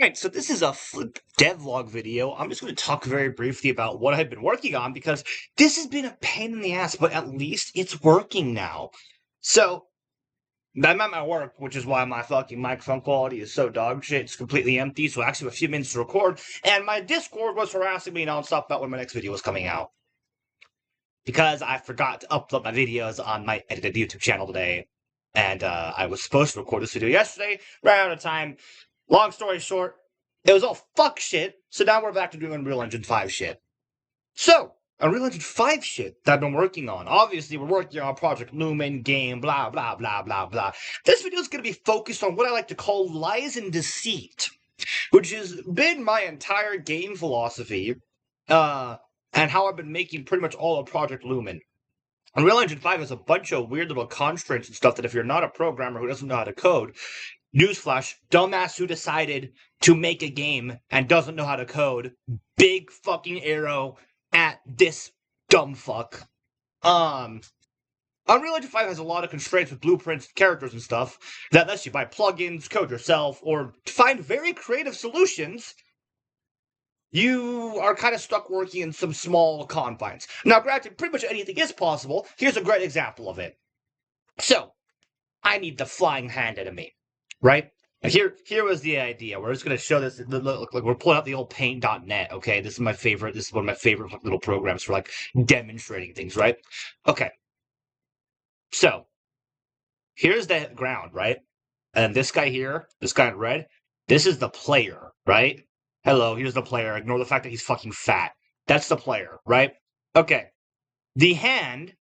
Right, so this is a devlog video. I'm just going to talk very briefly about what I've been working on because this has been a pain in the ass, but at least it's working now. So, I'm at my work, which is why my fucking microphone quality is so dog shit. It's completely empty, so I actually have a few minutes to record, and my Discord was harassing me nonstop about when my next video was coming out. Because I forgot to upload my videos on my edited YouTube channel today, and I was supposed to record this video yesterday, ran out of time. Long story short, it was all fuck shit, so now we're back to doing Unreal Engine 5 shit. So, Unreal Engine 5 shit that I've been working on. Obviously, we're working on Project Leumen game, blah, blah, blah, blah, blah. This video is going to be focused on what I like to call lies and deceit, which has been my entire game philosophy, and how I've been making pretty much all of Project Leumen. Unreal Engine 5 has a bunch of weird little constraints and stuff that if you're not a programmer who doesn't know how to code, newsflash, dumbass who decided to make a game and doesn't know how to code, big fucking arrow at this dumb fuck. Unreal Engine 5 has a lot of constraints with blueprints, characters, and stuff that lets you buy plugins, code yourself, or find very creative solutions. You are kind of stuck working in some small confines. Now, granted, pretty much anything is possible. Here's a great example of it. So, I need the flying hand enemy, right? And here was the idea. We're just going to show this. Look, we're pulling out the old paint.net, okay? This is my favorite. This is one of my favorite little programs for, like, demonstrating things, right? Okay. So, here's the ground, right? And this guy here, this guy in red, this is the player, right? Hello, here's the player. Ignore the fact that he's fucking fat. That's the player, right? Okay. The hand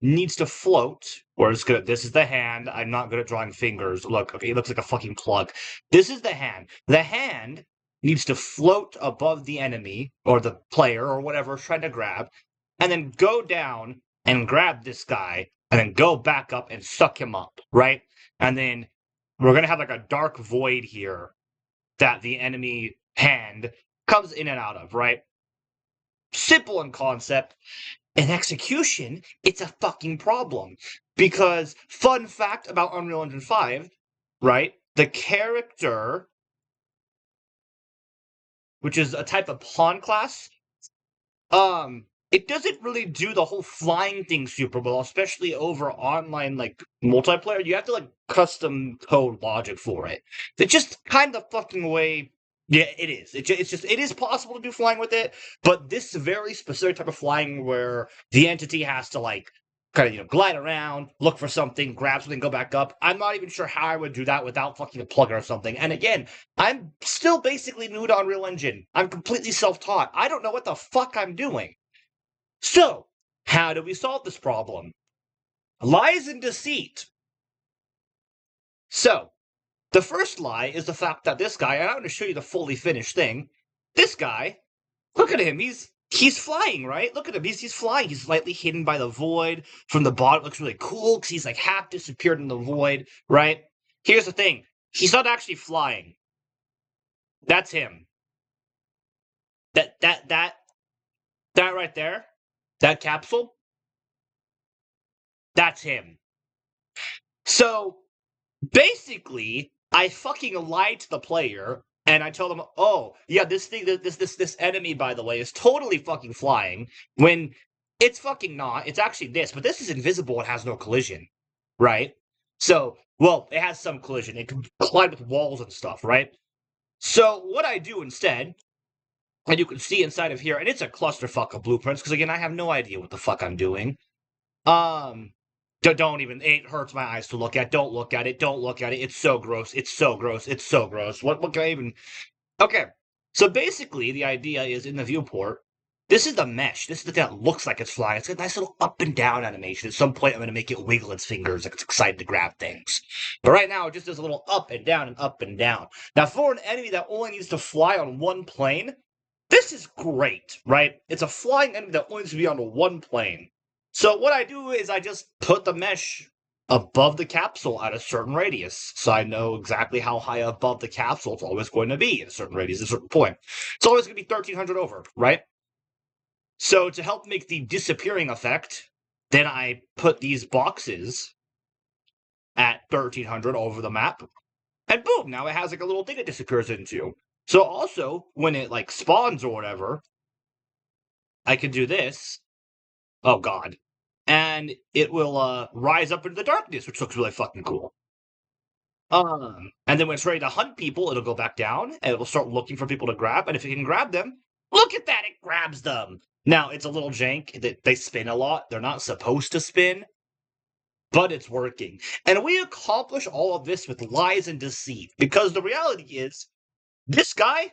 needs to float, or it's good. This is the hand. I'm not good at drawing fingers. Look, okay, it looks like a fucking plug. This is the hand. The hand needs to float above the enemy, or the player, or whatever it's trying to grab, and then go down and grab this guy, and then go back up and suck him up, right? And then we're going to have like a dark void here that the enemy hand comes in and out of, right? Simple in concept. In execution, it's a fucking problem. Because, fun fact about Unreal Engine 5, right? The character, which is a type of pawn class, it doesn't really do the whole flying thing super well, especially over online, like, multiplayer. You have to, like, custom code logic for it. It's just kind of fucking way. Yeah, it is. It is possible to do flying with it, but this very specific type of flying where the entity has to, like, kind of, glide around, look for something, grab something, go back up. I'm not even sure how I would do that without fucking a plugin or something. And again, I'm still basically new to Unreal Engine. I'm completely self-taught. I don't know what the fuck I'm doing. So, how do we solve this problem? Lies and deceit. So, the first lie is the fact that this guy, and I'm going to show you the fully finished thing. This guy, look at him. He's flying, right? Look at him. He's flying. He's slightly hidden by the void from the bottom. It looks really cool because he's like half disappeared in the void, right? Here's the thing. He's not actually flying. That's him. That right there, that capsule, that's him. So, basically, I fucking lied to the player, and I told them, oh, yeah, this enemy, by the way, is totally fucking flying, when it's fucking not. It's actually this, but this is invisible and has no collision, right? So, well, it has some collision. It can collide with walls and stuff, right? So, what I do instead, and you can see inside of here, and it's a clusterfuck of blueprints, because again, I have no idea what the fuck I'm doing. Don't even, it hurts my eyes to look at. Don't look at it. Don't look at it. It's so gross. It's so gross. It's so gross. What can I even... Okay, so basically, the idea is in the viewport, this is the mesh. This is the thing that looks like it's flying. It's got a nice little up and down animation. At some point, I'm going to make it wiggle its fingers like it's excited to grab things. But right now, it just does a little up and down and up and down. Now, for an enemy that only needs to fly on one plane, this is great, right? It's a flying enemy that only needs to be on one plane. So what I do is I just put the mesh above the capsule at a certain radius. So I know exactly how high above the capsule it's always going to be at a certain radius, at a certain point. It's always going to be 1300 over, right? So to help make the disappearing effect, then I put these boxes at 1300 over the map. And boom, now it has like a little thing it disappears into. So also, when it like spawns or whatever, I can do this. Oh god. And it will rise up into the darkness, which looks really fucking cool. And then when it's ready to hunt people, it'll go back down and it'll start looking for people to grab. And if it can grab them, look at that, it grabs them. Now it's a little jank that they spin a lot. They're not supposed to spin, but it's working. And we accomplish all of this with lies and deceit because the reality is this guy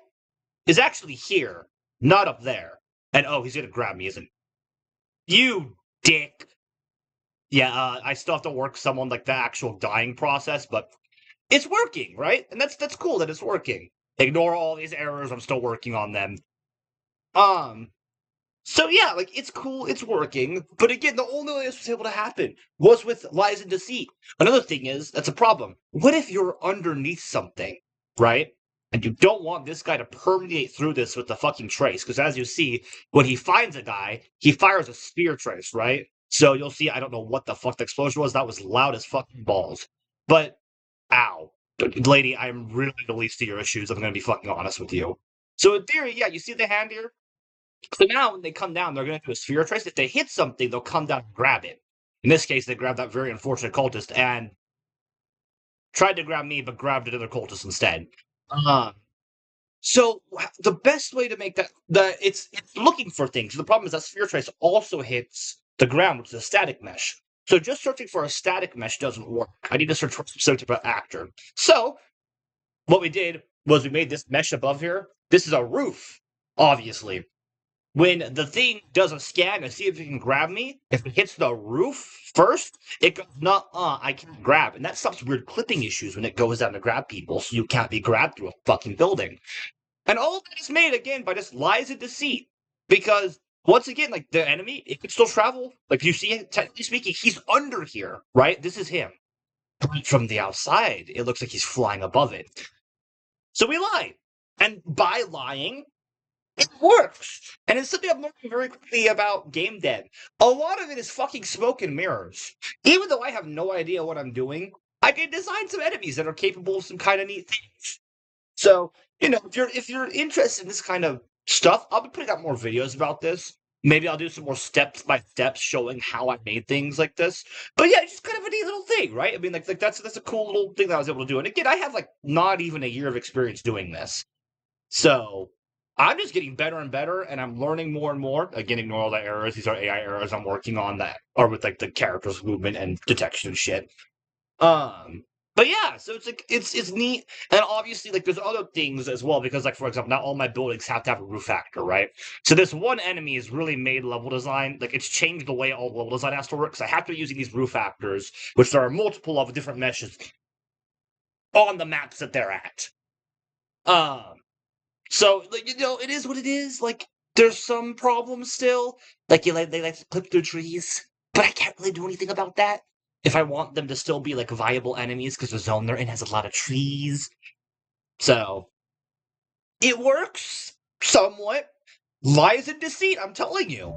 is actually here, not up there. And oh, he's gonna grab me, isn't he? You dick. Yeah, I still have to work some on like the actual dying process, but it's working, right? And that's cool that it's working. Ignore all these errors. I'm still working on them. Um, so yeah, like it's cool, it's working. But again, the only way this was able to happen was with lies and deceit. Another thing is that's a problem. What if you're underneath something, right? And you don't want this guy to permeate through this with the fucking trace, because as you see, when he finds a guy, he fires a spear trace, right? So you'll see, I don't know what the fuck the explosion was. That was loud as fucking balls. But ow. Lady, I'm really the least of your issues. I'm going to be fucking honest with you. So in theory, yeah, you see the hand here? So now when they come down, they're going to do a sphere trace. If they hit something, they'll come down and grab it. In this case, they grabbed that very unfortunate cultist and tried to grab me, but grabbed another cultist instead. So the best way to make that it's looking for things. The problem is that sphere trace also hits the ground, which is a static mesh. So just searching for a static mesh doesn't work. I need to search for a specific actor. So what we did was we made this mesh above here. This is a roof, obviously. When the thing does a scan to see if it can grab me, if it hits the roof first, it goes, I can't grab. And that stops weird clipping issues when it goes down to grab people, so you can't be grabbed through a fucking building. And all of that is made, again, by just lies and deceit. Because, once again, like, the enemy, it can still travel. Like, you see, technically speaking, he's under here, right? This is him. But from the outside, it looks like he's flying above it. So we lie. And by lying, it works. And it's something I'm learning very quickly about game dev. A lot of it is fucking smoke and mirrors. Even though I have no idea what I'm doing, I can design some enemies that are capable of some kind of neat things. So, if you're interested in this kind of stuff, I'll be putting out more videos about this. Maybe I'll do some more steps by steps showing how I made things like this. But yeah, it's just kind of a neat little thing, right? I mean, like that's a cool little thing that I was able to do. And again, I have like not even a year of experience doing this. So I'm just getting better and better, and I'm learning more and more. Again, ignore all the errors. These are AI errors I'm working on that are with like the character's movement and detection and shit. But yeah, so it's like it's neat, and obviously like there's other things as well because like for example, not all my buildings have to have a roof factor, right? So this one enemy has really made level design like it's changed the way all level design has to work. Because I have to be using these roof factors, which there are multiple of different meshes on the maps that they're at. So like, it is what it is. Like there's some problems still. Like they like to clip through trees, but I can't really do anything about that. If I want them to still be like viable enemies, because the zone they're in has a lot of trees, so it works somewhat. Lies and deceit, I'm telling you.